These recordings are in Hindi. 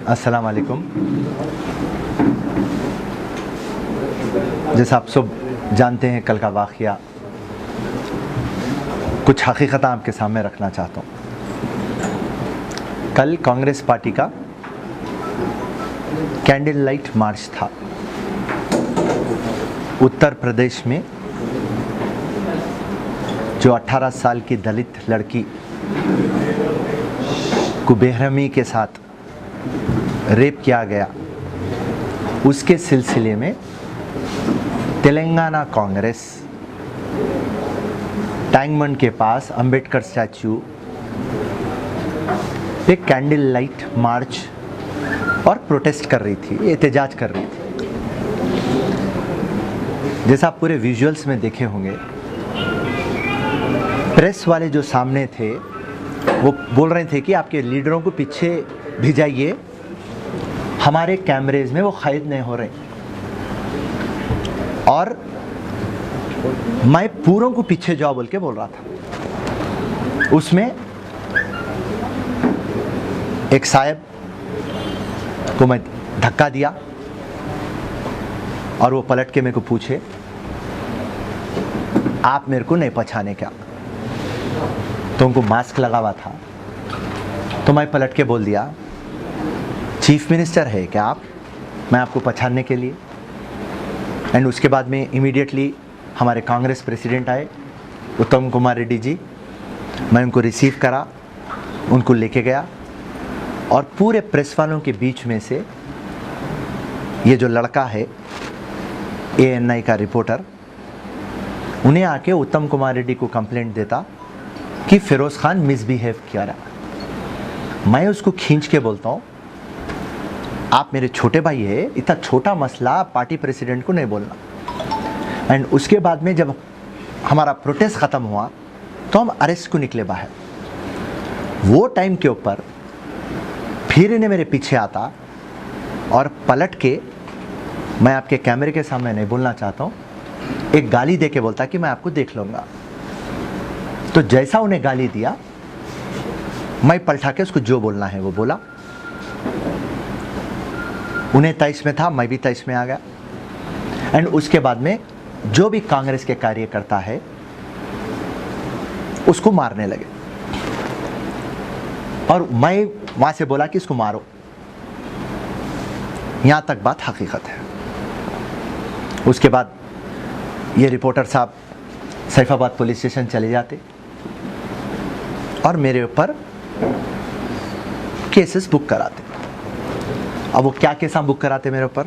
अस्सलाम वालेकुम। जैसा आप सब जानते हैं, कल का वाक़या कुछ हकीकत आपके सामने रखना चाहता हूँ। कल कांग्रेस पार्टी का कैंडल लाइट मार्च था उत्तर प्रदेश में। जो 18 साल की दलित लड़की को बेरहमी के साथ रेप किया गया, उसके सिलसिले में तेलंगाना कांग्रेस टैंकबंड के पास अंबेडकर स्टैचू पे कैंडल लाइट मार्च और प्रोटेस्ट कर रही थी, एहतजाज कर रही थी। जैसा आप पूरे विजुअल्स में देखे होंगे, प्रेस वाले जो सामने थे वो बोल रहे थे कि आपके लीडरों को पीछे भिजाइए, हमारे कैमरेज में वो कैद नहीं हो रहे। और मैं पूरों को पीछे जाओ बोल के बोल रहा था। उसमें एक साहब को मैं धक्का दिया और वो पलट के मेरे को पूछे, आप मेरे को नहीं पहचाने क्या? तो उनको मास्क लगा हुआ था, तो मैं पलट के बोल दिया, चीफ मिनिस्टर है क्या आप? मैं आपको पहचानने के लिए। एंड उसके बाद में इमीडिएटली हमारे कांग्रेस प्रेसिडेंट आए, उत्तम कुमार रेड्डी जी। मैं उनको रिसीव करा, उनको लेके गया और पूरे प्रेस वालों के बीच में से ये जो लड़का है ANI का रिपोर्टर, उन्हें आके उत्तम कुमार रेड्डी को कंप्लेंट देता कि फिरोज़ खान मिसबिहेव किया रहा। मैं उसको खींच के बोलता हूँ, आप मेरे छोटे भाई है, इतना छोटा मसला पार्टी प्रेसिडेंट को नहीं बोलना। एंड उसके बाद में जब हमारा प्रोटेस्ट ख़त्म हुआ तो हम अरेस्ट को निकले बाहर। वो टाइम के ऊपर फिर इन्हें मेरे पीछे आता और पलट के, मैं आपके कैमरे के सामने नहीं बोलना चाहता हूँ, एक गाली दे के बोलता कि मैं आपको देख लूँगा। तो जैसा उन्हें गाली दिया, मैं पलटा के उसको जो बोलना है वो बोला। उन्हें 23 में था, मैं भी 23 में आ गया। एंड उसके बाद में जो भी कांग्रेस के कार्यकर्ता है उसको मारने लगे और मैं वहां से बोला कि इसको मारो। यहां तक बात हकीकत है। उसके बाद ये रिपोर्टर साहब सैफाबाद पुलिस स्टेशन चले जाते और मेरे ऊपर केसेस बुक कराते। अब वो क्या केस बुक कराते मेरे ऊपर,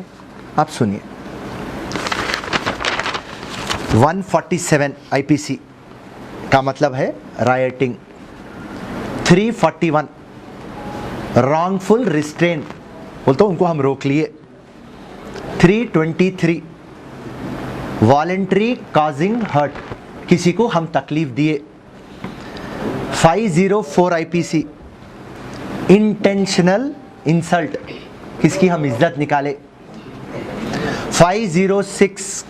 आप सुनिए। 147 IPC का मतलब है राइटिंग, 341 रॉन्गफुल रिस्ट्रेन, बोलते उनको हम रोक लिए, 323 वॉलेंट्री कॉजिंग हर्ट, किसी को हम तकलीफ दिए, 504 IPC इंटेंशनल इंसल्ट, किसकी हम इज्जत निकाले, 506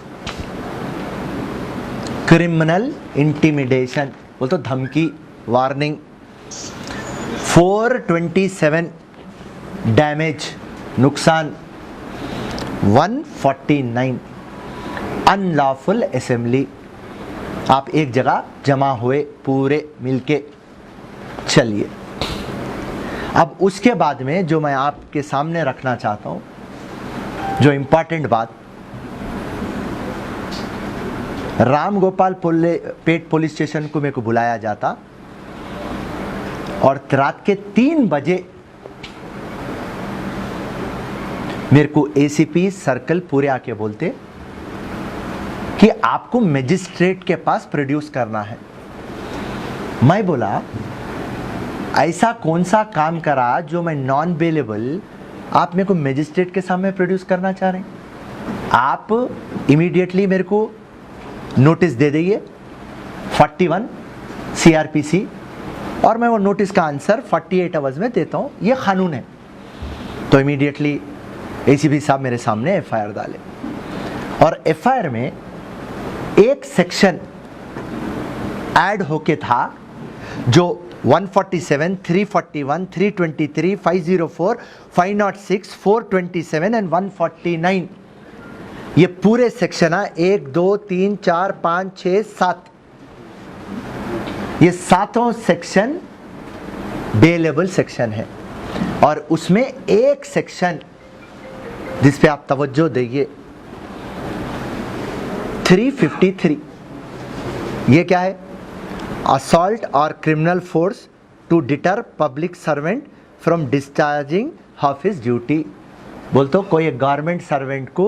क्रिमिनल इंटिमिडेशन, बोल तो धमकी, वार्निंग, 427 डैमेज, नुकसान, 149 अनलॉफुल असेंबली, आप एक जगह जमा हुए पूरे मिलके। चलिए, अब उसके बाद में जो मैं आपके सामने रखना चाहता हूँ, जो इम्पॉर्टेंट बात, राम गोपाल पेट पुलिस स्टेशन को मेरे को बुलाया जाता और रात के 3 बजे मेरे को ACP सर्कल पूरे आके बोलते कि आपको मजिस्ट्रेट के पास प्रोड्यूस करना है। मैं बोला, ऐसा कौन सा काम करा जो मैं नॉन बेलेबल आप मेरे को मजिस्ट्रेट के सामने प्रोड्यूस करना चाह रहे हैं? आप इमीडिएटली मेरे को नोटिस दे दीजिए 41 CRPC और मैं वो नोटिस का आंसर 48 आवर्स में देता हूँ, ये कानून है। तो इमीडिएटली ACP साहब मेरे सामने FIR डाले और FIR में एक सेक्शन ऐड होके था जो 147, 341, 323, 504, 506, 427 एंड 149। ये पूरे सेक्शन है 1, 2, 3, 4, 5, 6, 7। ये सातों सेक्शन बेलेबल सेक्शन है और उसमें एक सेक्शन जिस पे आप तवज्जो देंगे 353। ये क्या है? असॉल्ट और criminal force to deter public servant from discharging of his duty. बोलते हो कोई गवर्नमेंट सर्वेंट को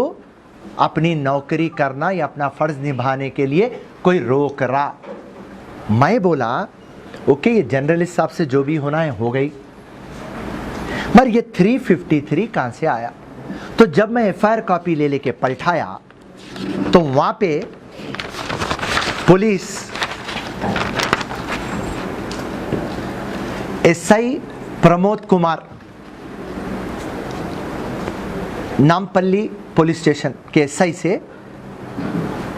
अपनी नौकरी करना या अपना फर्ज निभाने के लिए कोई रोक रहा। मैं बोला ओके, ये जनरल हिसाब से जो भी होना है हो गई, मगर ये 353 कहां से आया? तो जब मैं एफआईआर कॉपी ले लेके पलटाया तो वहां पे police SI Pramod Kumar Nampally police station के एसआई से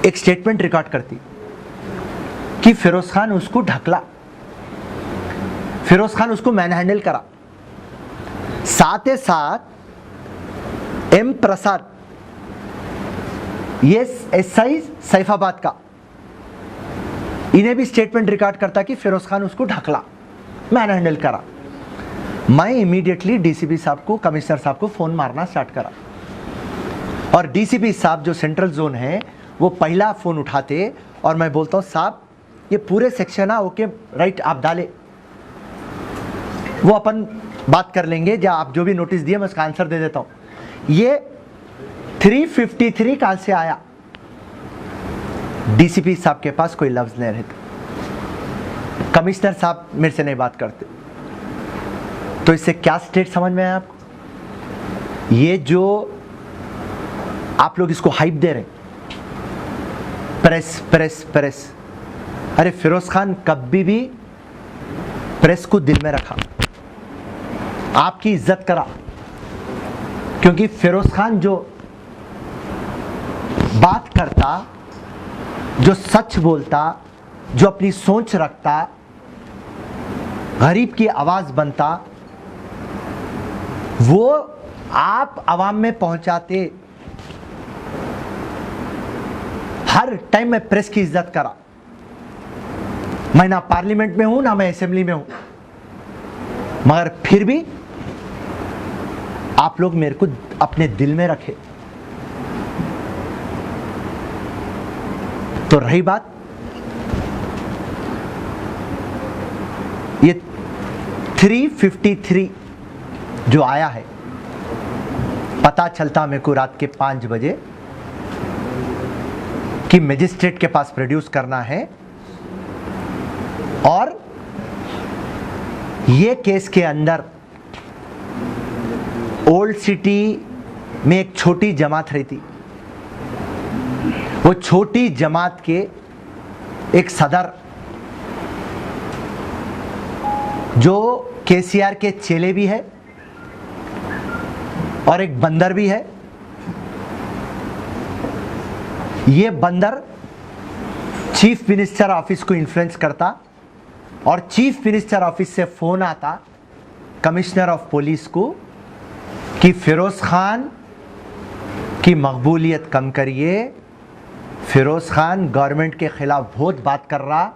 एक स्टेटमेंट रिकॉर्ड करती कि फिरोज खान उसको ढकला, फिरोज खान उसको मैनहैंडल करा। साथ ही साथ एम प्रसाद, ये एसआई सैफाबाद का, इन्हें भी स्टेटमेंट रिकॉर्ड करता कि फिरोज खान उसको ढकला, मैनहैंडल करा। मैं इमीडिएटली डीसीपी साहब को, कमिश्नर साहब को फोन मारना स्टार्ट करा और डीसीपी साहब जो सेंट्रल जोन है वो पहला फोन उठाते और मैं बोलता हूँ साहब ये पूरे सेक्शन है, ओके राइट, आप डाले, वो अपन बात कर लेंगे, या आप जो भी नोटिस दिए मैं उसका आंसर दे देता हूं। ये 353 कहां से आया? डीसीपी साहब के पास कोई लफ्ज नहीं रहता, कमिश्नर साहब मेरे से नहीं बात करते। तो इससे क्या स्टेट समझ में आया आपको? ये जो आप लोग इसको हाइप दे रहे हैं, प्रेस प्रेस प्रेस, अरे फिरोज खान कभी भी प्रेस को दिल में रखा, आपकी इज्जत करा, क्योंकि फिरोज खान जो बात करता, जो सच बोलता, जो अपनी सोच रखता, गरीब की आवाज बनता, वो आप आवाम में पहुंचाते। हर टाइम मैं प्रेस की इज्जत करा, मैं ना पार्लियामेंट में हूं ना मैं असेंबली में हूं, मगर फिर भी आप लोग मेरे को अपने दिल में रखे। तो रही बात ये 353 जो आया है, पता चलता मेरे को रात के 5 बजे कि मजिस्ट्रेट के पास प्रोड्यूस करना है और ये केस के अंदर ओल्ड सिटी में एक छोटी जमात रहती, वो छोटी जमात के एक सदर जो केसीआर के चेले भी है और एक बंदर भी है। ये बंदर चीफ मिनिस्टर ऑफिस को इन्फ्लुएंस करता और चीफ मिनिस्टर ऑफिस से फोन आता कमिश्नर ऑफ पुलिस को कि फिरोज खान की मकबूलियत कम करिए, फिरोज खान गवर्नमेंट के खिलाफ बहुत बात कर रहा,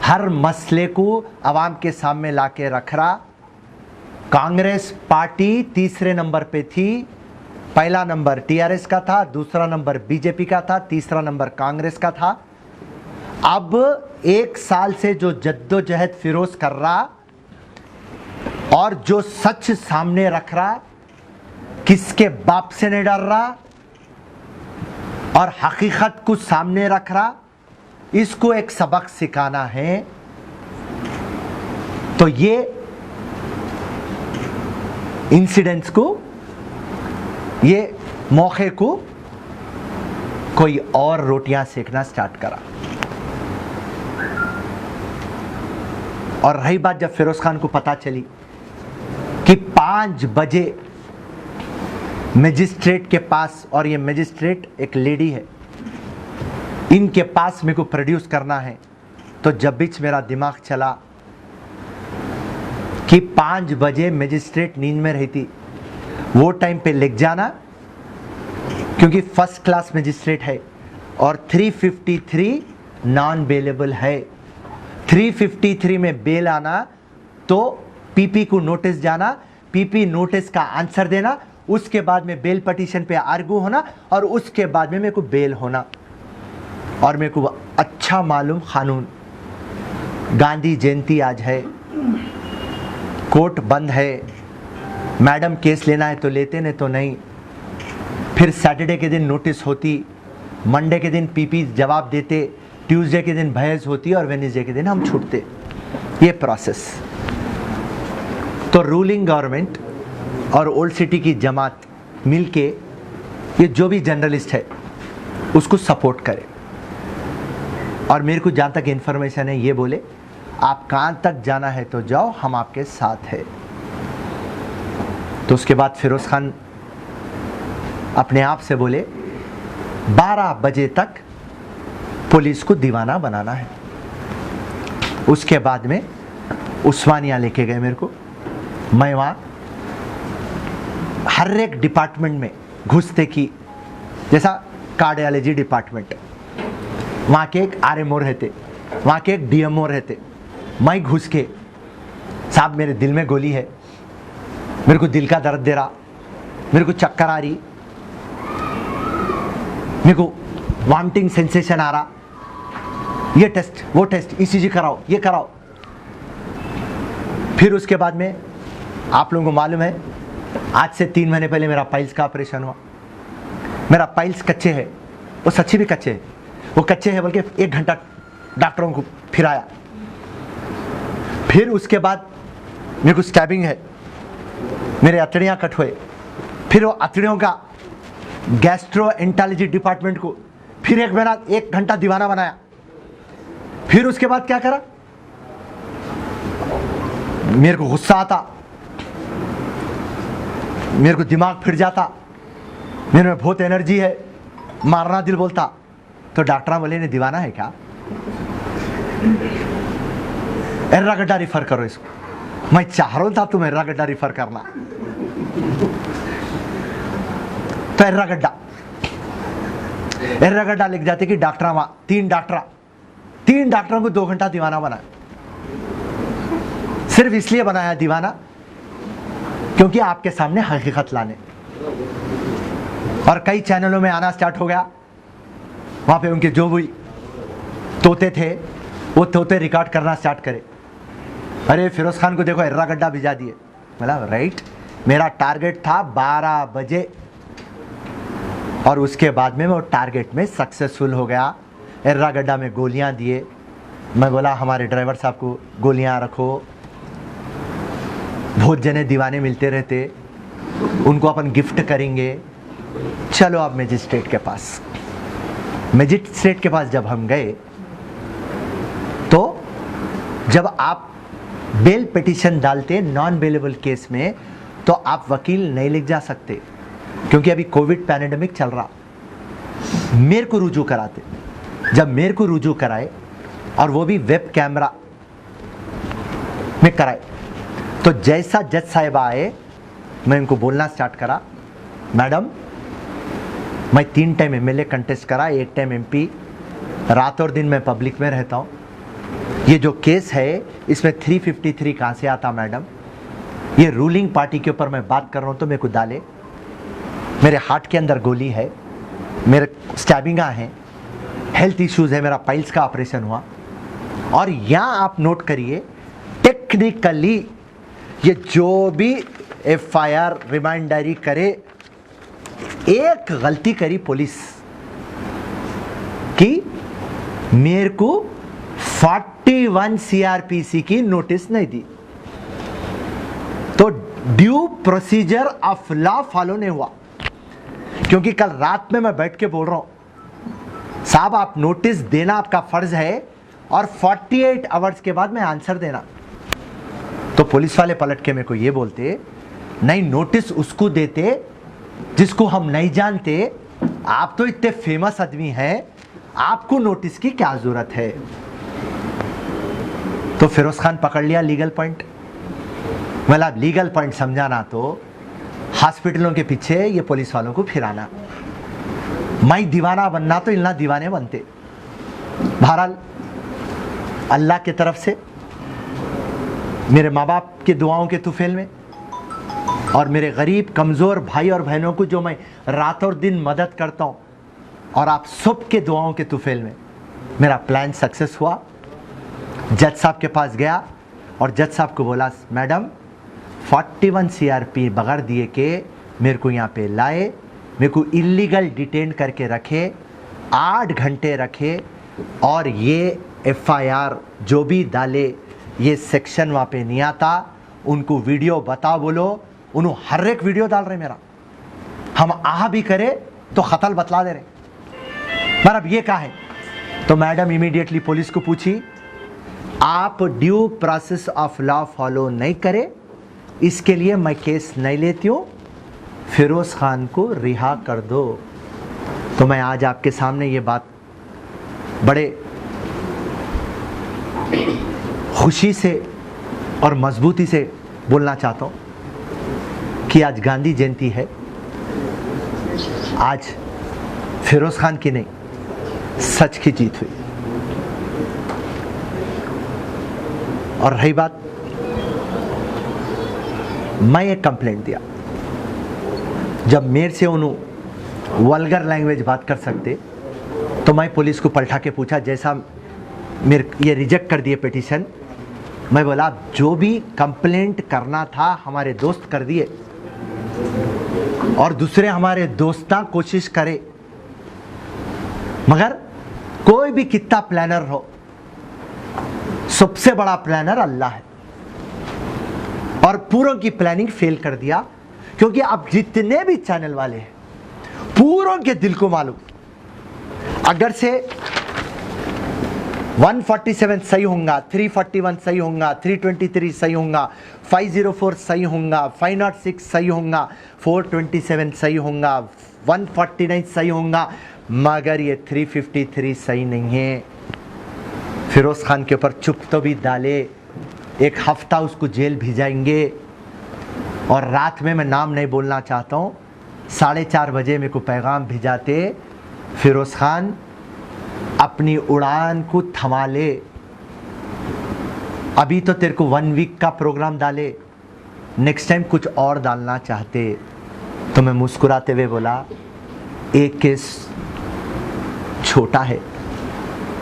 हर मसले को आवाम के सामने लाके रख रहा। कांग्रेस पार्टी तीसरे नंबर पे थी, पहला नंबर टीआरएस का था, दूसरा नंबर बीजेपी का था, तीसरा नंबर कांग्रेस का था। अब 1 साल से जो जद्दोजहद फिरोज कर रहा और जो सच सामने रख रहा, किसके बाप से नहीं डर रहा और हकीकत को सामने रख रहा, इसको एक सबक सिखाना है। तो ये इंसिडेंट्स को, ये मौके को कोई और रोटियां सेकना स्टार्ट करा। और रही बात जब फिरोज खान को पता चली कि 5 बजे मजिस्ट्रेट के पास, और ये मजिस्ट्रेट एक लेडी है, इनके पास मेरे को प्रोड्यूस करना है, तो जब बीच मेरा दिमाग चला कि 5 बजे मजिस्ट्रेट नींद में रहती, वो टाइम पे लिख जाना, क्योंकि फर्स्ट क्लास मजिस्ट्रेट है, और 353 नॉन बेलेबल है। 353 में बेल आना तो पीपी को नोटिस जाना, पीपी नोटिस का आंसर देना, उसके बाद में बेल पिटीशन पे आर्गू होना, और उसके बाद में मेरे को बेल होना। और मेरे को अच्छा मालूम कानून, गांधी जयंती आज है, कोर्ट बंद है, मैडम केस लेना है तो लेते, नहीं तो नहीं। फिर सैटरडे के दिन नोटिस होती, मंडे के दिन पीपी जवाब देते, ट्यूसडे के दिन बहस होती, और वेडनेसडे के दिन हम छूटते। ये प्रोसेस। तो रूलिंग गवर्नमेंट और ओल्ड सिटी की जमात मिलके ये जो भी जर्नलिस्ट है उसको सपोर्ट करे। और मेरे को जहाँ तक इन्फॉर्मेशन है ये बोले आप कहाँ तक जाना है तो जाओ, हम आपके साथ है। तो उसके बाद फिरोज खान अपने आप से बोले 12 बजे तक पुलिस को दीवाना बनाना है। उसके बाद में उस्मानिया लेके गए मेरे को। मैं वहाँ हर एक डिपार्टमेंट में घुसते की, जैसा कार्डियोलॉजी डिपार्टमेंट, वहाँ के एक आरएमओ रहते, वहाँ के एक डीएमओ रहते। मैं घुस के, साहब मेरे दिल में गोली है, मेरे को दिल का दर्द दे रहा, मेरे को चक्कर आ रही, मेरे को वॉमिटिंग सेंसेशन आ रहा, ये टेस्ट वो टेस्ट, ईसीजी कराओ, ये कराओ। फिर उसके बाद में आप लोगों को मालूम है आज से 3 महीने पहले मेरा पाइल्स का ऑपरेशन हुआ। मेरा पाइल्स कच्चे है, वो सच्ची भी कच्चे है, वो कच्चे है बल्कि 1 घंटा डॉक्टरों को फिराया। फिर उसके बाद मेरे को स्टैबिंग है, मेरे अतड़ियाँ कट हुए। फिर वो अतड़ियों का गैस्ट्रोएंटरोलॉजी डिपार्टमेंट को फिर 1 घंटा दीवाना बनाया। फिर उसके बाद क्या करा, मेरे को गुस्सा आता, मेरे को दिमाग फिर जाता, मेरे में बहुत एनर्जी है, मारना दिल बोलता। तो डॉक्टर बोले ने दीवाना है क्या, एर्रागड्डा रिफर करो इसको। मैं चाह रहा था तुम एर्रागड्डा रिफर करना, तो एर्रागड्डा लिख जाते कि डॉक्टर वहाँ 3 डॉक्टरों को 2 घंटा दीवाना बनाया। सिर्फ इसलिए बनाया दीवाना क्योंकि आपके सामने हकीकत लाने। और कई चैनलों में आना स्टार्ट हो गया, वहाँ पे उनके जो भी तोते थे वो तोते रिकॉर्ड करना स्टार्ट करे। अरे फिरोज खान को देखो एर्रागड्डा भिजा दिए। मतलब राइट, मेरा टारगेट था 12 बजे, और उसके बाद में वो टारगेट में सक्सेसफुल हो गया। एर्रागड्डा में गोलियां दिए। मैं बोला हमारे ड्राइवर साहब को गोलियां रखो, बहुत जने दीवाने मिलते रहते, उनको अपन गिफ्ट करेंगे। चलो अब मजिस्ट्रेट के पास। मजिस्ट्रेट के पास जब हम गए तो जब आप बेल पिटीशन डालते नॉन बेलेबल केस में तो आप वकील नहीं लिख जा सकते, क्योंकि अभी कोविड पैंडेमिक चल रहा। मेरे को रुजू कराते। जब मेरे को रुजू कराए और वो भी वेब कैमरा में कराए, तो जैसा जज साहब आए मैं उनको बोलना स्टार्ट करा, मैडम मैं 3 टाइम एमएलए कंटेस्ट करा, 1 टाइम एमपी, रात और दिन मैं पब्लिक में रहता हूँ। ये जो केस है इसमें 353 कहाँ से आता मैडम? ये रूलिंग पार्टी के ऊपर मैं बात कर रहा हूँ तो मेरे को डाले। मेरे हार्ट के अंदर गोली है, मेरे स्टैबिंगा है, हेल्थ इश्यूज है, मेरा पाइल्स का ऑपरेशन हुआ। और यहाँ आप नोट करिए, टेक्निकली ये जो भी एफआईआर रिमांड डायरी करे, एक गलती करी पुलिस कि मेरे को 41 सीआरपीसी की नोटिस नहीं दी, तो due procedure of law follow नहीं हुआ। क्योंकि कल रात में मैं बैठ के बोल रहा हूं, साहब आप नोटिस देना आपका फर्ज है और 48 आवर्स के बाद में आंसर देना। तो पुलिस वाले पलट के मेरे को ये बोलते, नहीं नोटिस उसको देते जिसको हम नहीं जानते, आप तो इतने फेमस आदमी हैं, आपको नोटिस की क्या जरूरत है? तो फिरोज खान पकड़ लिया लीगल पॉइंट। मतलब लीगल पॉइंट समझाना तो हॉस्पिटलों के पीछे ये पुलिस वालों को फिराना, मैं दीवाना बनना तो इन्ना दीवाने बनते। बहरहाल अल्लाह की तरफ से मेरे माँ बाप के दुआओं के तुफेल में और मेरे गरीब कमज़ोर भाई और बहनों को जो मैं रात और दिन मदद करता हूँ और आप सब के दुआओं के तुफेल में मेरा प्लान सक्सेस हुआ। जज साहब के पास गया और जज साहब को बोला, मैडम 41 CRP बगैर दिए के मेरे को यहाँ पे लाए, मेरे को इलीगल डिटेन करके रखे, 8 घंटे रखे और ये FIR जो भी डाले ये सेक्शन वहाँ पे नहीं आता, उनको वीडियो बता बोलो, उन्होंने हर एक वीडियो डाल रहे मेरा, हम आह भी करे तो ख़तल बतला दे रहे। मतलब ये क्या है? तो मैडम इमीडिएटली पुलिस को पूछी, आप due process of law follow नहीं करे, इसके लिए मैं केस नहीं लेती हूँ, फिरोज़ खान को रिहा कर दो। तो मैं आज आपके सामने ये बात बड़े खुशी से और मजबूती से बोलना चाहता हूँ कि आज गांधी जयंती है। आज फिरोज़ खान की नहीं, सच की जीत हुई। और रही बात, मैं एक कंप्लेंट दिया, जब मेरे से उन्होंने वल्गर लैंग्वेज बात कर सकते तो मैं पुलिस को पलटा के पूछा, जैसा मेरे ये रिजेक्ट कर दिए पिटीशन, मैं बोला जो भी कंप्लेंट करना था हमारे दोस्त कर दिए और दूसरे हमारे दोस्ता कोशिश करे, मगर कोई भी कितना प्लानर हो, सबसे बड़ा प्लानर अल्लाह है। और पूरों की प्लानिंग फेल कर दिया, क्योंकि अब जितने भी चैनल वाले हैं पूरों के दिल को मालूम, अगर से 147 सही होगा, 341 सही होगा, 323 सही होगा, 504 सही होगा, 506 सही होगा, 427 सही होगा, 149 सही होगा, मगर ये 353 सही नहीं है। फिरोज़ खान के ऊपर चुप तो भी डाले, एक हफ्ता उसको जेल भिजाएंगे। और रात में मैं नाम नहीं बोलना चाहता हूँ, 4:30 बजे मेरे को पैगाम भिजाते, फिरोज़ खान अपनी उड़ान को थमा ले, अभी तो तेरे को 1 वीक का प्रोग्राम डाले, नेक्स्ट टाइम कुछ और डालना चाहते। तो मैं मुस्कुराते हुए बोला, एक केस छोटा है,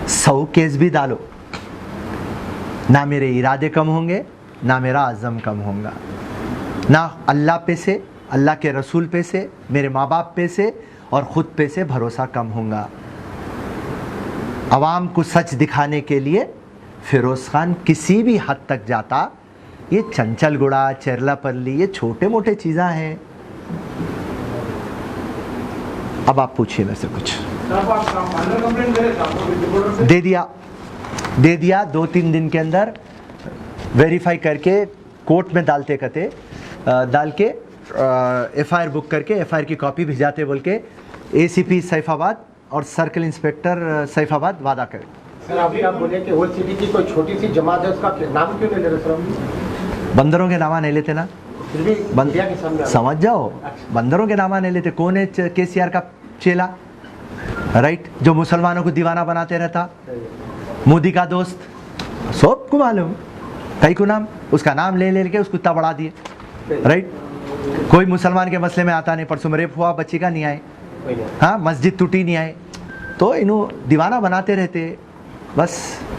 100 केस भी डालो, ना मेरे इरादे कम होंगे, ना मेरा अज़म कम होगा, ना अल्लाह पे से, अल्लाह के रसूल पे से, मेरे माँ बाप पे से और ख़ुद पे से भरोसा कम होगा। आवाम को सच दिखाने के लिए फिरोज़ खान किसी भी हद तक जाता। ये चंचलगुड़ा, चेरलापल्ली, ये छोटे मोटे चीज़ें हैं। अब आप पूछिए मेरे से कुछ। दे दिया 2-3 दिन के अंदर वेरीफाई करके कोर्ट में डालते कहते, डाल के FIR बुक करके FIR की कॉपी भिजाते बोल के ACP सैफाबाद और सर्कल इंस्पेक्टर सैफाबाद वादा करे। सर अभी आप बोले कि होल सिटी की कोई छोटी सी जमात है, उसका नाम क्यों नहीं ले रहे सर? बंदरों के नामा नहीं लेते ना, फिर भी इंडिया के सामने समझ जाओ, बंदरों के नामा नहीं लेते। कौन है KCR का चेला, राइट, जो मुसलमानों को दीवाना बनाते रहता, मोदी का दोस्त, सबको मालूम, कई को नाम, उसका नाम ले लेके उसको इतना बढ़ा दिए, राइट। कोई मुसलमान के मसले में आता नहीं, परसों में रेप हुआ बच्ची का नहीं आए, हाँ, मस्जिद टूटी नहीं आए, तो इन्हों दीवाना बनाते रहते, बस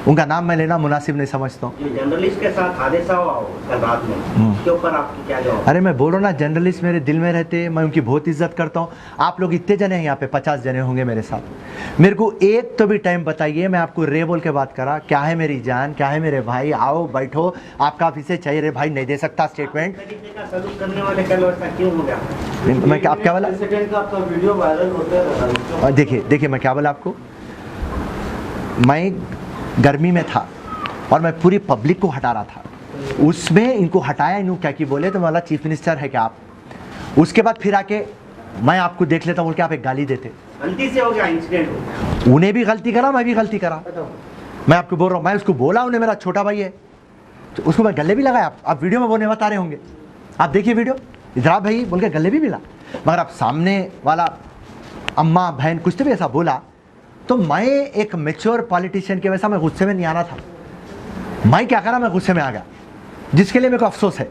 उनका नाम मैं लेना मुनासिब नहीं समझता हूँ। जर्नलिस्ट के साथ हादसा हुआ कल रात में, उसके ऊपर आपकी क्या जवाब? अरे मैं बोल रहा ना, जर्नलिस्ट मेरे दिल में रहते, मैं उनकी बहुत इज्जत करता हूँ। आप लोग इतने जने हैं यहाँ पे, 50 जने होंगे मेरे साथ, मेरे को एक तो भी टाइम बताइए, मैं आपको रे बोल के बात करा, क्या है मेरी जान, क्या है मेरे भाई, आओ बैठो, आपका ऑफिस चाहिए रे भाई, नहीं दे सकता स्टेटमेंट। करने वाले कल ऐसा क्यों हो गया? मैं आप क्या बोला, वीडियो वायरल होता है। देखिए मैं क्या बोला आपको, मैं गर्मी में था और मैं पूरी पब्लिक को हटा रहा था, उसमें इनको हटाया, इन्होंने क्या कि बोले, तो बोला चीफ मिनिस्टर है क्या आप, उसके बाद फिर आके मैं आपको देख लेता हूँ बोल के आप एक गाली देते। गलती से हो गया इंसिडेंट, उन्हें भी गलती करा, मैं भी गलती करा, मैं आपको बोल रहा हूँ, मैं उसको बोला, उन्हें मेरा छोटा भाई है, तो उसको मैं गले भी लगाया, आप वीडियो में बोलने बता रहे होंगे, आप देखिए वीडियो, इधर आप भाई बोल के गले भी मिला, मगर आप सामने वाला अम्मा बहन कुछ तो भी ऐसा बोला, तो मैं एक मेच्योर पॉलिटिशियन के वैसा मैं गुस्से में नहीं आना था। मैं क्या करा, मैं गुस्से में आ गया, जिसके लिए मेरे को अफसोस है।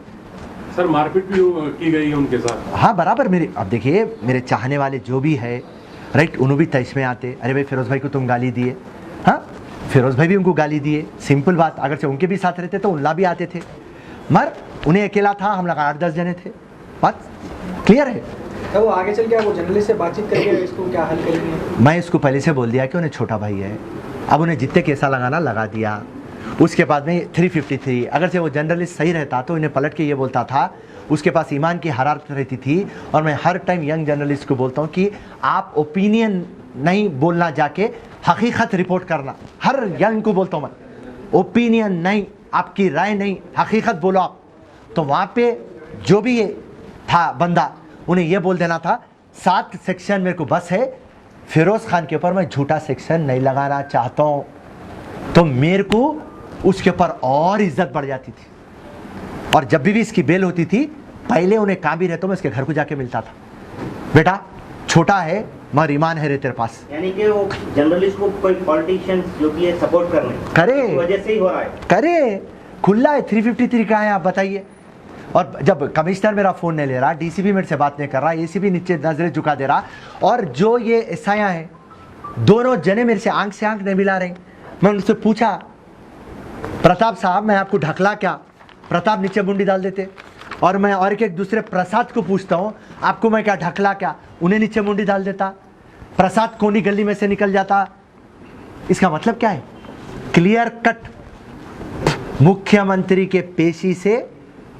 सर मारपीट भी की गई है उनके साथ? हाँ बराबर, मेरे अब देखिए मेरे चाहने वाले जो भी है राइट, उन्होंने भी तैश में आते, अरे भाई फिरोज़ भाई को तुम गाली दिए, हाँ फिरोज़ भाई भी उनको गाली दिए, सिंपल बात, अगर से उनके भी साथ रहते तो उनला भी आते थे, मगर उन्हें अकेला था, हम लोग 8-10 जने थे, बात क्लियर है। तो वो आगे चल के वो जर्नलिस्ट से बातचीत करके इसको क्या हल करेंगे? मैं इसको पहले से बोल दिया कि उन्हें छोटा भाई है, अब उन्हें जितने केसा लगाना लगा दिया। उसके बाद में 353, अगर से वो जर्नलिस्ट सही रहता तो इन्हें पलट के ये बोलता था, उसके पास ईमान की हरारत रहती थी। और मैं हर टाइम यंग जर्नलिस्ट को बोलता हूँ कि आप ओपिनियन नहीं बोलना, जाके हकीकत रिपोर्ट करना, हर यंग को बोलता हूँ मैं, ओपिनियन नहीं, आपकी राय नहीं, हकीकत बोलो आप। तो वहाँ पे जो भी ये था बंदा, उन्हें ये बोल देना था 7 सेक्शन मेरे को बस है, फिरोज़ खान के ऊपर मैं झूठा सेक्शन नहीं लगाना चाहता हूँ, तो मेरे को उसके ऊपर और इज्जत बढ़ जाती थी। और जब भी इसकी बेल होती थी, पहले उन्हें कहाँ भी रहता मैं इसके घर को जाके मिलता था, बेटा छोटा है मगर ईमान है रे तेरे पास। यानी कि वो जर्नलिस्ट को कोई पॉलिटिशियन जो कि है सपोर्ट कर रहे हैं, करे, इस वजह से ही हो रहा है। करे, खुला है। 353 कहाँ है आप बताइए। और जब कमिश्नर मेरा फ़ोन नहीं ले रहा, डीसीपी मेरे से बात नहीं कर रहा, एसीपी नीचे नजरें झुका दे रहा, और जो ये एसआईयां हैं दोनों जने मेरे से आंख नहीं मिला रहे। मैं उनसे पूछा, प्रताप साहब मैं आपको ढकला क्या? प्रताप नीचे मुंडी डाल देते। और मैं और एक दूसरे प्रसाद को पूछता हूँ, आपको मैं क्या ढकला क्या? उन्हें नीचे मुंडी डाल देता। प्रसाद कोनी गली में से निकल जाता। इसका मतलब क्या है? क्लियर कट मुख्यमंत्री के पेशी से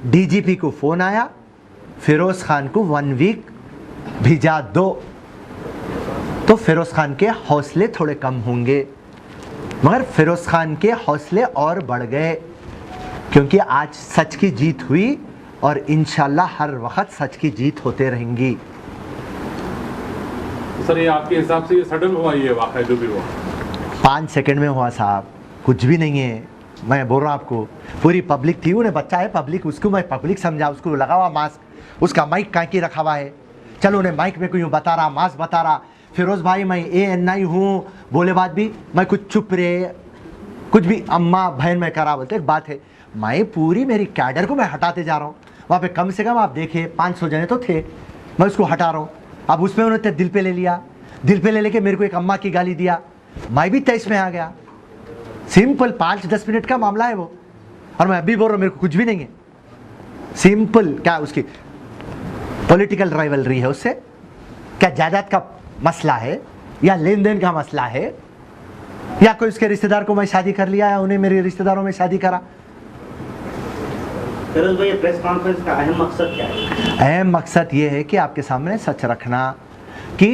डीजीपी को फोन आया, फिरोज खान को 1 वीक भिजा दो, तो फिरोज खान के हौसले थोड़े कम होंगे। मगर फिरोज खान के हौसले और बढ़ गए, क्योंकि आज सच की जीत हुई और इंशाल्लाह हर वक्त सच की जीत होते रहेंगी। सर ये आपके हिसाब से ये सडन हुआ, ये वाक़या जो भी हुआ 5 सेकंड में हुआ साहब, कुछ भी नहीं है। मैं बोल रहा हूँ आपको, पूरी पब्लिक थी, उन्हें बच्चा है पब्लिक, उसको मैं पब्लिक समझा, उसको लगा हुआ मास्क, उसका माइक कहाँ की रखा हुआ है, चलो उन्हें माइक में कोई बता रहा, मास्क बता रहा, फिरोज़ भाई मैं ANI हूँ बोले बाद भी मैं कुछ चुप रहे, कुछ भी अम्मा बहन में करा बोलते। एक बात है, मैं पूरी मेरी कैडर को मैं हटाते जा रहा हूँ। वहाँ पे कम से कम आप देखिए 500 जने तो थे, मैं उसको हटा रहा हूँ। अब उसमें उन्होंने दिल पे ले लिया, दिल पे ले लेके मेरे को एक अम्मा की गाली दिया, मैं भी 23 में आ गया। सिंपल 5-10 मिनट का मामला है वो, और मैं अभी बोल रहा हूँ मेरे को कुछ भी नहीं है। सिंपल क्या उसकी पॉलिटिकल राइवलरी है उससे, क्या जायदाद का मसला है या लेन देन का मसला है, या कोई उसके रिश्तेदार को मैं शादी कर लिया या उन्हें मेरे रिश्तेदारों में शादी करा। फिरोज भाई प्रेस कॉन्फ्रेंस का अहम मकसद क्या है? अहम मकसद ये है कि आपके सामने सच रखना कि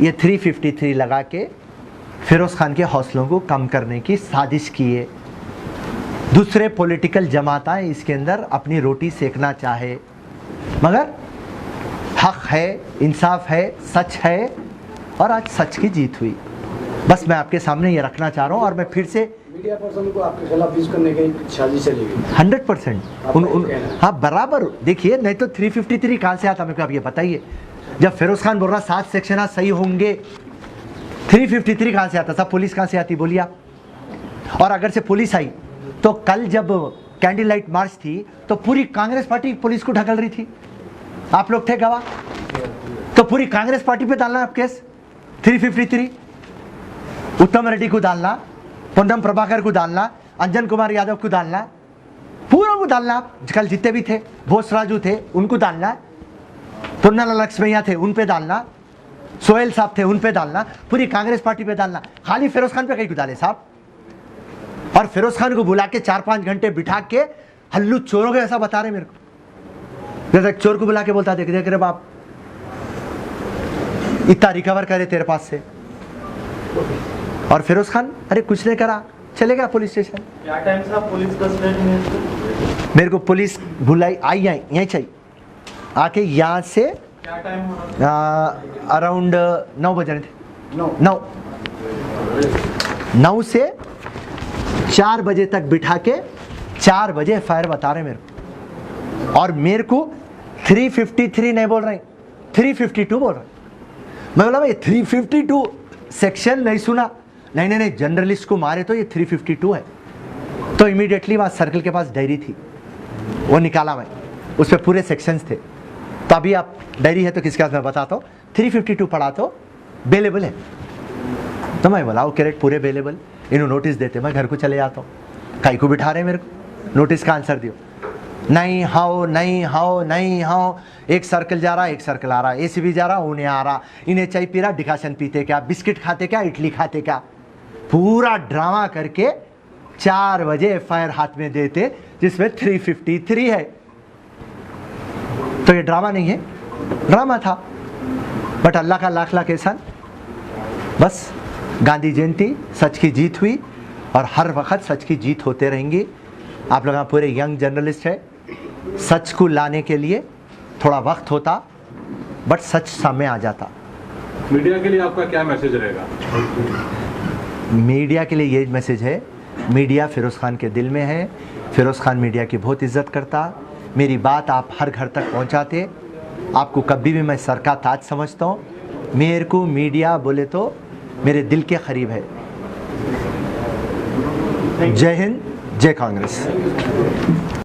ये 353 लगा के फिरोज़ खान के हौसलों को कम करने की साजिश की है। दूसरे पॉलिटिकल जमातें इसके अंदर अपनी रोटी सेकना चाहे, मगर हक है, इंसाफ है, सच है, और आज सच की जीत हुई। बस मैं आपके सामने ये रखना चाह रहा हूँ। और मैं फिर से मीडिया पर्सन को आपके खिलाफ यूज करने की साजिश चली गई 100%। हाँ बराबर, देखिए नहीं तो 353 कहाँ से आता मेरे को आप ये बताइए। जब फिरोज़ खान बोल रहा 7 सेक्शन सही होंगे, 353 कहाँ से आता? सब पुलिस कहाँ से आती बोलिए आप? और अगर से पुलिस आई तो कल जब कैंडल लाइट मार्च थी तो पूरी कांग्रेस पार्टी पुलिस को ढकल रही थी, आप लोग थे गवाह। तो पूरी कांग्रेस पार्टी पे डालना आप केस 353, उत्तम रेड्डी को डालना, पोन्नम प्रभाकर को डालना, अंजन कुमार यादव को डालना, पूरा को डालना। आप कल जितने भी थे, बोस राजू थे उनको डालना, पुन्नालाल लक्ष्मैया थे उन पे डालना, सोहेल साहब थे उन पे डालना, पूरी कांग्रेस पार्टी पे डालना। खाली फिरोज़ खान पे कहीं को डाले साहब? और फिरोज़ खान को बुला के 4-5 घंटे बिठा के हल्लू चोरों के ऐसा बता रहे मेरे को, जैसे एक चोर को बुला के बोलता देख रे बाप इतना रिकवर करे तेरे पास से। और फिरोज़ खान अरे कुछ नहीं करा, चले गया पुलिस स्टेशन। क्या टाइम से आप पुलिस कस्टडी में? मेरे को पुलिस बुलाई आई यहीं चाहिए आके, यहाँ से क्या टाइम हो रहा? अराउंड 9 बजे थे, 9 से 4 बजे तक बिठा के 4 बजे एफआईआर बता रहे मेरे को, और मेरे को 353 नहीं बोल रहे, 352 बोल रहे। मैं बोला भाई 352 सेक्शन नहीं सुना, नहीं, जर्नलिस्ट को मारे तो ये 352 है। तो इमीडिएटली वहाँ सर्कल के पास डायरी थी, वो निकाला मैं, उस पर पूरे सेक्शंस थे। तो अभी आप डायरी है तो किसके पास मैं बताता हूँ, 352 पढ़ा तो बेलेबल है। तो मैं बोला वो कैरेट पूरे बेलेबल, इन्हों नोटिस देते, मैं घर को चले जाता हूँ। काई को बिठा रहे मेरे को, नोटिस का आंसर दियो, नहीं हाओ नहीं हाओ नहीं हाओ, एक सर्कल जा रहा एक सर्कल आ रहा, एसीबी जा रहा उन्हें आ रहा, इन्हें चाय पी रहा, डिकाशन पीते क्या, बिस्किट खाते क्या, इडली खाते क्या, पूरा ड्रामा करके 4 बजे एफआईआर हाथ में देते जिसमें 353 है। तो ये ड्रामा नहीं है, ड्रामा था। बट अल्लाह का लाख लाख एहसान, बस गांधी जयंती, सच की जीत हुई और हर वक्त सच की जीत होते रहेंगी। आप लोग पूरे यंग जर्नलिस्ट है, सच को लाने के लिए थोड़ा वक्त होता बट सच सामने आ जाता। मीडिया के लिए आपका क्या मैसेज रहेगा? मीडिया के लिए ये मैसेज है, मीडिया फिरोज़ खान के दिल में है, फिरोज़ खान मीडिया की बहुत इज्जत करता, मेरी बात आप हर घर तक पहुंचाते, आपको कभी भी मैं सर का ताज समझता हूँ। मेरे को मीडिया बोले तो मेरे दिल के करीब है। जय हिंद, जय कांग्रेस।